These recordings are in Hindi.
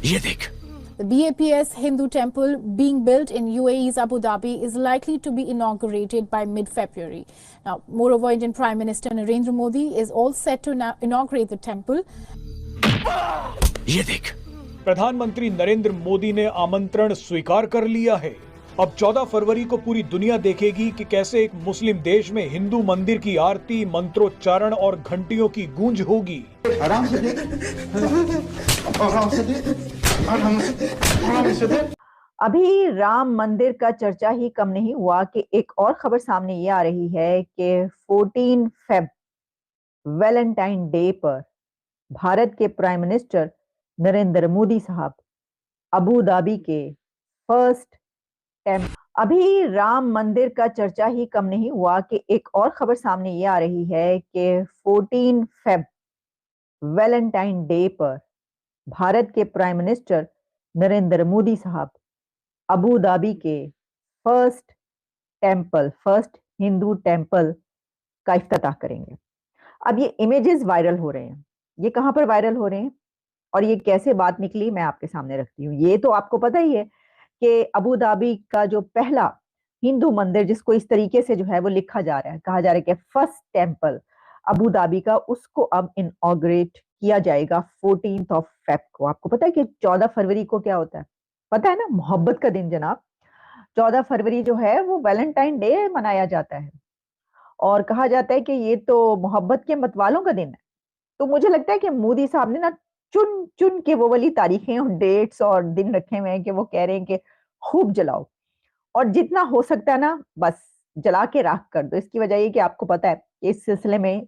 ये देख। The BAPS Hindu temple being built in UAE's Abu Dhabi is likely to be inaugurated by mid-February. Now, moreover, Indian Prime Minister Narendra Modi is all set to inaugurate the temple. ये देख। प्रधानमंत्री नरेंद्र मोदी ने आमंत्रण स्वीकार कर लिया है। अब 14 फरवरी को पूरी दुनिया देखेगी कि कैसे एक मुस्लिम देश में हिंदू मंदिर की आरती, मंत्रोच्चारण और घंटियों की गूंज होगी। आराम से अभी राम मंदिर का चर्चा ही कम नहीं हुआ कि एक और खबर सामने ये आ रही है कि 14 फेब वैलेंटाइन डे पर भारत के प्राइम मिनिस्टर नरेंद्र मोदी साहब अबू धाबी के फर्स्ट अभी राम मंदिर का चर्चा ही कम नहीं हुआ कि एक और खबर सामने ये आ रही है कि 14 फेब वैलेंटाइन डे पर भारत के प्राइम मिनिस्टर नरेंद्र मोदी साहब अबू धाबी के फर्स्ट हिंदू टेंपल का इफ्तिताह करेंगे। अब ये इमेजेस वायरल हो रहे हैं, ये कहां पर वायरल हो रहे हैं और ये कैसे बात निकली मैं आपके सामने रखती हूँ। ये तो आपको पता ही है कि अबू धाबी का जो पहला हिंदू मंदिर जिसको इस तरीके से जो है वो लिखा जा रहा है, कहा जा रहा है कि फर्स्ट टेंपल अबू धाबी का, उसको अब इनॉग्रेट किया जाएगा 14 ऑफ फेब को। आपको पता है कि 14 फरवरी को क्या होता है? पता है ना, मोहब्बत का दिन जनाब। 14 फरवरी जो है वो वैलेंटाइन डे मनाया जाता है और कहा जाता है कि ये तो मोहब्बत के मतवालों का दिन है। तो मुझे लगता है कि मोदी साहब ने ना चुन चुन के वो वाली तारीखें और डेट्स और दिन रखे हुए हैं कि वो कह रहे हैं कि खूब जलाओ और जितना हो सकता है ना बस जला के राख कर दो। इसकी वजह ये कि आपको पता है कि इस सिलसिले में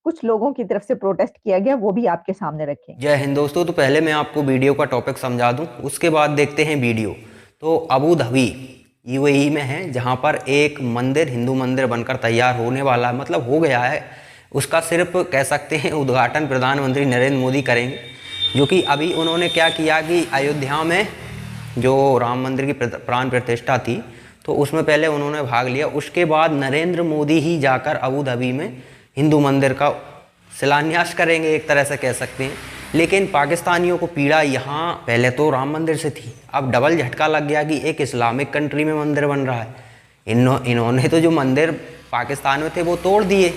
कुछ लोगों की तरफ से प्रोटेस्ट किया गया, वो भी आपके सामने रखें। जय हिंद दोस्तों। तो पहले मैं आपको वीडियो का टॉपिक समझा दूं, उसके बाद देखते हैं वीडियो। तो अबू धाबी यूएई में है, जहां पर एक मंदिर, हिंदू मंदिर बनकर तैयार होने वाला है, मतलब हो गया है। उसका सिर्फ कह सकते हैं उद्घाटन प्रधानमंत्री नरेंद्र मोदी करेंगे, जो कि अभी उन्होंने क्या किया कि अयोध्या में जो राम मंदिर की प्राण प्रतिष्ठा थी तो उसमें पहले उन्होंने भाग लिया। उसके बाद नरेंद्र मोदी ही जाकर अबू धाबी में हिंदू मंदिर का शिलान्यास करेंगे, एक तरह से कह सकते हैं। लेकिन पाकिस्तानियों को पीड़ा यहाँ पहले तो राम मंदिर से थी, अब डबल झटका लग गया कि एक इस्लामिक कंट्री में मंदिर बन रहा है। इन्होंने तो जो मंदिर पाकिस्तान में थे वो तोड़ दिए,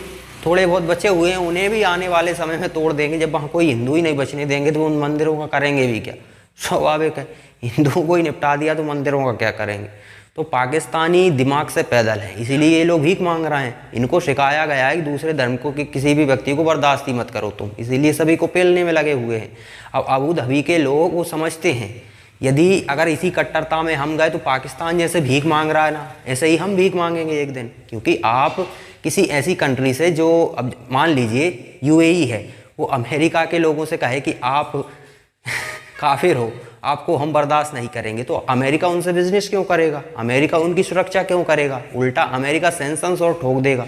थोड़े बहुत बचे हुए हैं उन्हें भी आने वाले समय में तोड़ देंगे। जब वहाँ कोई हिंदू ही नहीं बचने देंगे तो उन मंदिरों का करेंगे भी क्या? स्वाभाविक है, हिंदुओं को ही निपटा दिया तो मंदिरों का क्या करेंगे? तो पाकिस्तानी दिमाग से पैदल है, इसीलिए ये लोग भीख मांग रहे हैं। इनको सिखाया गया है कि दूसरे धर्म को, कि किसी भी व्यक्ति को बर्दाश्त ही मत करो तुम, इसीलिए सभी को पेलने में लगे हुए हैं। अब अबू धाबी के लोग वो समझते हैं यदि अगर इसी कट्टरता में हम गए तो पाकिस्तान जैसे भीख मांग रहा है ना, ऐसे ही हम भीख मांगेंगे एक दिन। क्योंकि आप किसी ऐसी कंट्री से जो, अब मान लीजिए यूएई है, वो अमेरिका के लोगों से कहे कि आप काफिर हो, आपको हम बर्दाश्त नहीं करेंगे, तो अमेरिका उनसे बिजनेस क्यों करेगा? अमेरिका उनकी सुरक्षा क्यों करेगा? उल्टा अमेरिका सैंक्शंस और ठोक देगा।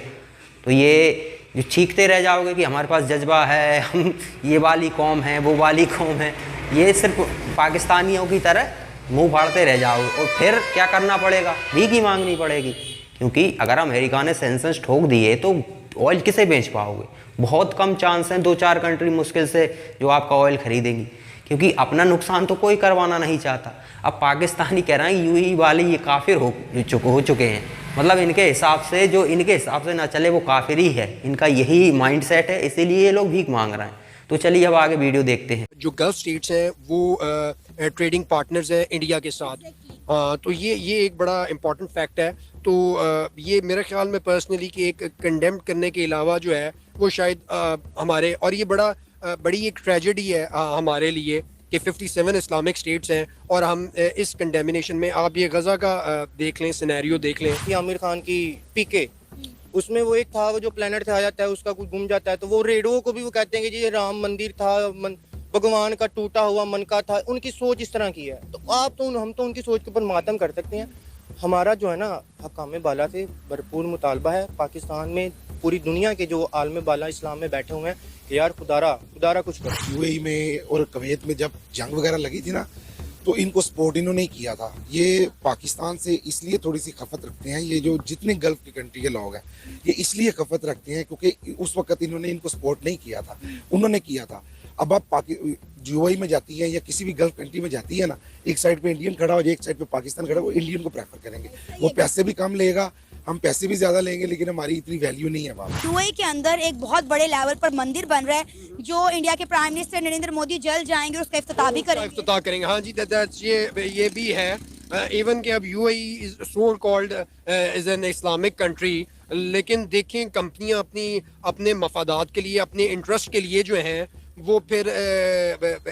तो ये जो चीखते रह जाओगे कि हमारे पास जज्बा है, हम ये वाली कौम है, वो वाली कौम है, ये सिर्फ पाकिस्तानियों की तरह मुंह फाड़ते रह जाओगे और फिर क्या करना पड़ेगा? भीख ही मांगनी पड़ेगी। क्योंकि अगर अमेरिका ने सैंक्शंस ठोक दिए तो ऑयल किसे बेच पाओगे? बहुत कम चांस हैं, 2-4 कंट्री मुश्किल से जो आपका ऑयल खरीदेंगी, क्योंकि अपना नुकसान तो कोई करवाना नहीं चाहता। अब पाकिस्तानी कह रहे हैं यूएई वाले ये काफिर हो चुके हैं, मतलब इनके हिसाब से जो इनके हिसाब से ना चले वो काफिर ही है, इनका यही माइंडसेट है, इसीलिए ये लोग भीख मांग रहे हैं। तो चलिए अब आगे वीडियो देखते हैं। जो गल्फ स्टेट्स हैं वो ट्रेडिंग पार्टनर्स हैं इंडिया के साथ, तो ये एक बड़ा इम्पॉर्टेंट फैक्ट है। तो ये मेरे ख्याल में पर्सनली कि एक कंडेम्ड करने के अलावा जो है वो शायद हमारे, और ये बड़ी एक ट्रेजेडी है हमारे लिए कि 57 इस्लामिक स्टेट्स हैं और हम इस कंडेमिनेशन में, आप ये गज़ा का देख लें, सिनेरियो देख लें कि आमिर खान की पीके, उसमें वो एक था, वो जो प्लेनेट से आ जाता है उसका कुछ गुम जाता है, तो वो रेडियो को भी वो कहते हैं कि ये राम मंदिर था, भगवान का टूटा हुआ मन का था। उनकी सोच इस तरह की है, तो हम तो उनकी सोच के ऊपर मातम कर सकते हैं। हमारा जो है ना हकाम बाला से भरपूर मुतालबा है, पाकिस्तान में पूरी दुनिया के जो आलम बाला इस्लाम में बैठे हुए हैं, यार खुदारा कुछ करो। यूएई में और कुवैत में जब जंग वगैरह लगी थी ना, तो इनको सपोर्ट इन्होंने किया था। ये पाकिस्तान से इसलिए थोड़ी सी खफत रखते हैं, ये जो जितने गल्फ की कंट्री के लोग हैं ये इसलिए खफत रखते हैं क्योंकि उस वक्त इन्होंने इनको सपोर्ट नहीं किया था, उन्होंने किया था। अब यूएई में जाती है या किसी भी गल्फ कंट्री में जाती है ना, एक साइड पे इंडियन खड़ा हो जाए, एक साइड पे पाकिस्तान खड़ा, वो इंडियन को प्रेफर करेंगे। वो पैसे भी कम लेगा, हम पैसे भी ज्यादा लेंगे, लेकिन हमारी इतनी वैल्यू नहीं है वहाँ। यूएई के अंदर एक बहुत बड़े लेवल पर मंदिर बन रहा है, जो इंडिया के प्राइम मिनिस्टर नरेंद्र मोदी जल्द जाएंगे और उसका इफ्तिताह भी करेंगे। हाँ जी, ये भी है। इवन कि अब UAE is so called is an Islamic country, लेकिन देखें कंपनियां अपने मफादात के लिए, अपने इंटरेस्ट के लिए जो हैं वो फिर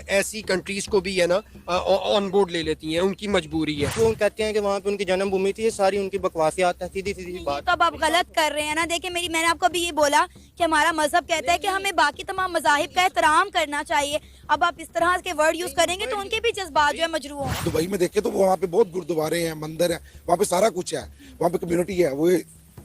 ऐसी कंट्रीज को भी है ना ऑन बोर्ड ले लेती हैं, उनकी मजबूरी है। वो कहते हैं कि वहाँ पे उनकी जन्मभूमि थी, ये सारी उनकी बकवासियात है, सीधी सीधी बात। तो अब आप गलत कर रहे हैं ना। देखिए मैंने आपको अभी ये बोला कि हमारा मजहब कहता है कि हमें बाकी तमाम मजाहिब का एहतराम करना चाहिए। अब आप इस तरह के वर्ड यूज करेंगे तो उनके भी जज्बात जो है मजरू हों। दुबई में देखे तो वहाँ पे बहुत गुरुद्वारे हैं, मंदिर है, वहाँ पे सारा कुछ है, वहाँ पे कम्युनिटी है। वो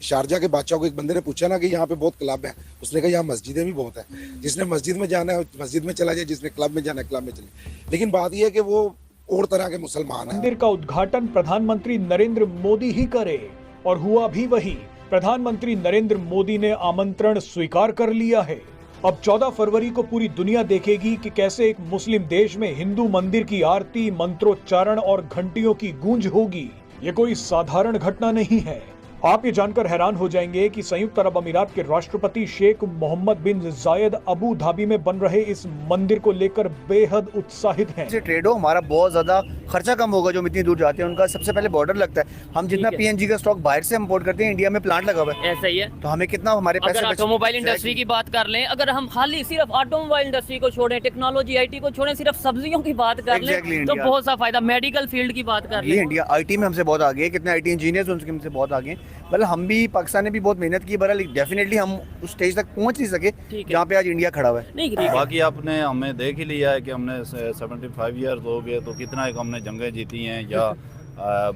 शारजा के बादशाह को एक बंदे ने पूछा ना कि यहाँ पे बहुत क्लब है, उसने कहा यहाँ मस्जिदें भी बहुत है, जिसने मस्जिद में जाना है मस्जिद में चला जाए, जिसने क्लब में जाना है क्लब में चले। लेकिन बात यह है कि वो और तरह के मुसलमान हैं। मंदिर का उद्घाटन प्रधानमंत्री नरेंद्र मोदी ही करे, और हुआ भी वही। प्रधानमंत्री नरेंद्र मोदी ने आमंत्रण स्वीकार कर लिया है। अब 14 फरवरी को पूरी दुनिया देखेगी कि कैसे एक मुस्लिम देश में हिंदू मंदिर की आरती, मंत्रोच्चारण और घंटियों की गूंज होगी। ये कोई साधारण घटना नहीं है। आप ये जानकर हैरान हो जाएंगे कि संयुक्त अरब अमीरात के राष्ट्रपति शेख मोहम्मद बिन जायद अबू धाबी में बन रहे इस मंदिर को लेकर बेहद उत्साहित हैं। ट्रेड हो, हमारा बहुत ज्यादा खर्चा कम होगा। जो हम इतनी दूर जाते हैं उनका सबसे पहले बॉर्डर लगता है। हम जितना पीएनजी का स्टॉक बाहर से इंपोर्ट करते हैं, इंडिया में प्लांट लगा हुआ है। ऐसा ही है। तो हमें कितना हमारे पैसे अगर ऑटोमोबाइल इंडस्ट्री की बात कर लें, अगर हम खाली सिर्फ ऑटोमोबाइल इंडस्ट्री को छोड़ें, टेक्नोलॉजी आईटी को छोड़ें, सिर्फ सब्जियों की बात कर लें तो बहुत सा फायदा। मेडिकल फील्ड की बात कर लें, इंडिया आईटी में हमसे बहुत आगे है। कितने आईटी इंजीनियर्स उनसे हमसे बहुत आगे। मतलब हम भी, पाकिस्तान ने भी बहुत मेहनत की, बहरहाल डेफिनेटली हम उस स्टेज तक पहुंच नहीं सके जहाँ पे आज इंडिया खड़ा हुआ है। बाकी आपने हमें देख ही लिया है कि हमने 75 ईयर्स हो गए, तो कितना एक हमने जंगें जीती हैं, या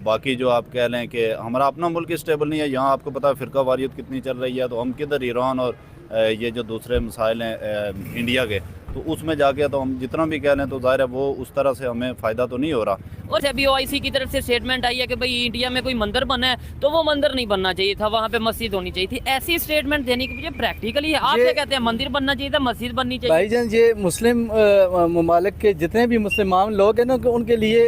बाकी जो आप कह लें कि हमारा अपना मुल्क स्टेबल नहीं है। यहाँ आपको पता है फ़िरका वारियत कितनी चल रही है, तो हम किधर ईरान और ये जो दूसरे मसाइल हैं इंडिया के, तो उसमें जाके तो हम जितना भी कह लें तो ज़ाहिर है वो उस तरह से हमें फ़ायदा तो नहीं हो रहा। और अभी ओआईसी की तरफ से स्टेटमेंट आई है कि भाई इंडिया में कोई मंदिर बना है तो वो मंदिर नहीं बनना चाहिए था, वहाँ पे मस्जिद होनी चाहिए थी। ऐसी स्टेटमेंट देने की वजह प्रैक्टिकली है। आप क्या कहते हैं, मंदिर बनना चाहिए था, मस्जिद बननी चाहिए? भाईजान, ये मुस्लिम ममालिक के जितने भी मुसलमान लोग हैं ना, उनके लिए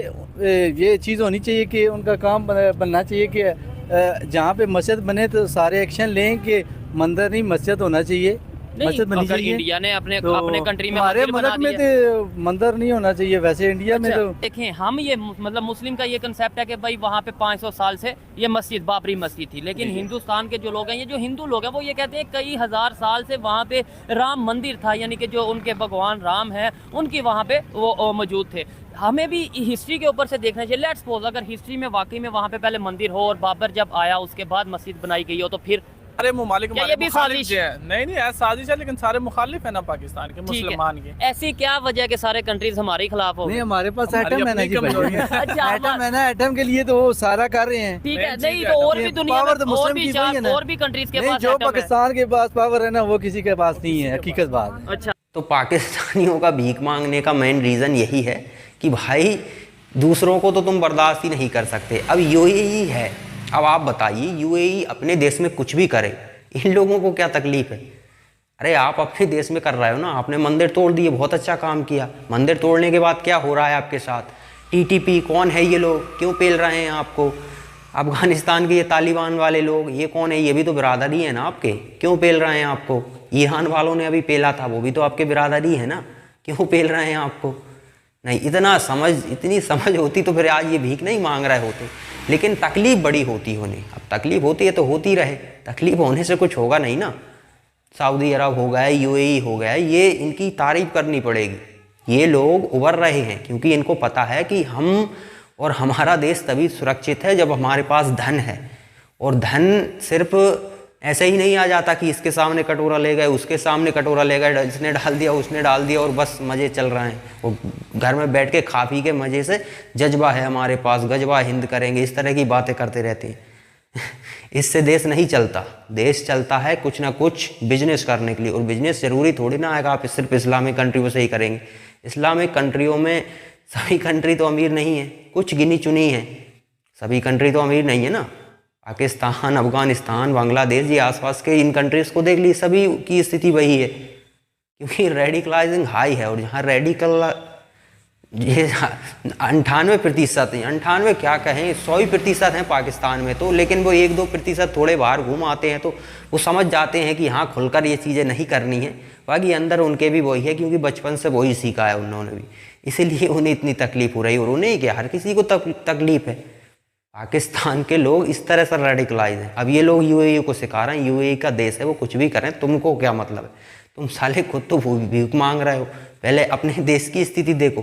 ये चीज़ होनी चाहिए कि उनका काम बनना चाहिए कि जहाँ पे मस्जिद बने तो सारे एक्शन लें कि मंदिर नहीं मस्जिद होना चाहिए। मस्जिद बननी चाहिए। इंडिया ने अपने कंट्री में हमारे मुल्क में तो मंदिर नहीं होना चाहिए। वैसे इंडिया में तो देखें, हम ये मतलब मुस्लिम का ये कंसेप्ट है कि भाई वहाँ पे 500 साल से ये मस्जिद बाबरी मस्जिद थी, लेकिन हिंदुस्तान के जो लोग हैं, ये जो हिंदू लोग हैं, वो ये कहते हैं कई हजार साल से वहाँ पे राम मंदिर था, यानी कि जो उनके भगवान राम है उनकी वहाँ पे वो मौजूद थे। हमें भी हिस्ट्री के ऊपर से देखना चाहिए। लेट्स सपोज अगर हिस्ट्री में वाकई में वहाँ पे पहले मंदिर हो और बाबर जब आया उसके बाद मस्जिद बनाई गई हो, तो फिर सारे ममालिक ये भी साजिश है? नहीं ऐसा साजिश है, लेकिन सारे मुखालिफ है ना पाकिस्तान के, मुसलमान के। ऐसी क्या वजह के सारे कंट्रीज हमारे खिलाफ हो? नहीं, हमारे पास एटम है ना जी। अच्छा, एटम है ना, एटम के लिए तो वो सारा कर रहे हैं। ठीक है, नहीं तो और भी दुनिया में और भी कंट्रीज के पास जो पाकिस्तान के पास पावर है ना, वो किसी के पास नहीं है, हकीकत बात। अच्छा, तो पाकिस्तानियों का भीख मांगने का मेन रीज़न यही है कि भाई दूसरों को तो तुम बर्दाश्त ही नहीं कर सकते। अब यूएई है, अब आप बताइए, यूएई अपने देश में कुछ भी करे, इन लोगों को क्या तकलीफ है? अरे आप अपने देश में कर रहे हो ना, आपने मंदिर तोड़ दिए, बहुत अच्छा काम किया। मंदिर तोड़ने के बाद क्या हो रहा है आपके साथ? टीटीपी कौन है ये लोग, क्यों पेल रहे हैं आपको? अफगानिस्तान के ये तालिबान वाले लोग, ये कौन है? ये भी तो बिरादरी है ना आपके, क्यों पेल रहे हैं आपको? ईरान वालों ने अभी पेला था, वो भी तो आपके बिरादरी है ना, क्यों पेल रहे हैं आपको? नहीं, इतनी समझ होती तो फिर आज ये भीख नहीं मांग रहे होते। लेकिन तकलीफ बड़ी होती होने, अब तकलीफ होती है तो होती रहे, तकलीफ होने से कुछ होगा नहीं ना। सऊदी अरब हो गया, यूएई हो गया, ये इनकी तारीफ करनी पड़ेगी। ये लोग उभर रहे हैं क्योंकि इनको पता है कि हम और हमारा देश तभी सुरक्षित है जब हमारे पास धन है। और धन सिर्फ ऐसे ही नहीं आ जाता कि इसके सामने कटोरा ले गए, उसके सामने कटोरा ले गए, इसने डाल दिया, उसने डाल दिया और बस मज़े चल रहे हैं। वो घर में बैठ के खा पी के मज़े से, जज्बा है हमारे पास, गजबा हिंद करेंगे, इस तरह की बातें करते रहते हैं। इससे देश नहीं चलता। देश चलता है कुछ ना कुछ बिजनेस करने के लिए, और बिजनेस ज़रूरी थोड़ी ना है कि आप सिर्फ इस्लामिक कंट्रियों से ही करेंगे। इस्लामिक कंट्रियों में सभी कंट्री तो अमीर नहीं है, कुछ गिनी चुनी है, सभी कंट्री तो अमीर नहीं है ना। पाकिस्तान, अफगानिस्तान, बांग्लादेश, ये आसपास के इन कंट्रीज़ को देख ली, सभी की स्थिति वही है, क्योंकि रेडिकलाइजिंग हाई है। और जहाँ ये 98% हैं, 98 क्या कहें, 100% हैं पाकिस्तान में तो, लेकिन वो 1-2% थोड़े बाहर घूम आते हैं तो वो समझ जाते हैं कि हाँ खुलकर ये चीज़ें नहीं करनी है। बाकी अंदर उनके भी वही है, क्योंकि बचपन से वही सीखा है उन्होंने भी, इसीलिए उन्हें इतनी तकलीफ हो रही है। और उन्हें क्या, हर किसी को तकलीफ है। पाकिस्तान के लोग इस तरह से रेडिकलाइज हैं। अब ये लोग यूएई को सिखा रहे हैं, यूएई का देश है, वो कुछ भी करें, तुमको क्या मतलब है, तुम साले खुद तो भीख मांग रहे हो। पहले अपने देश की स्थिति देखो।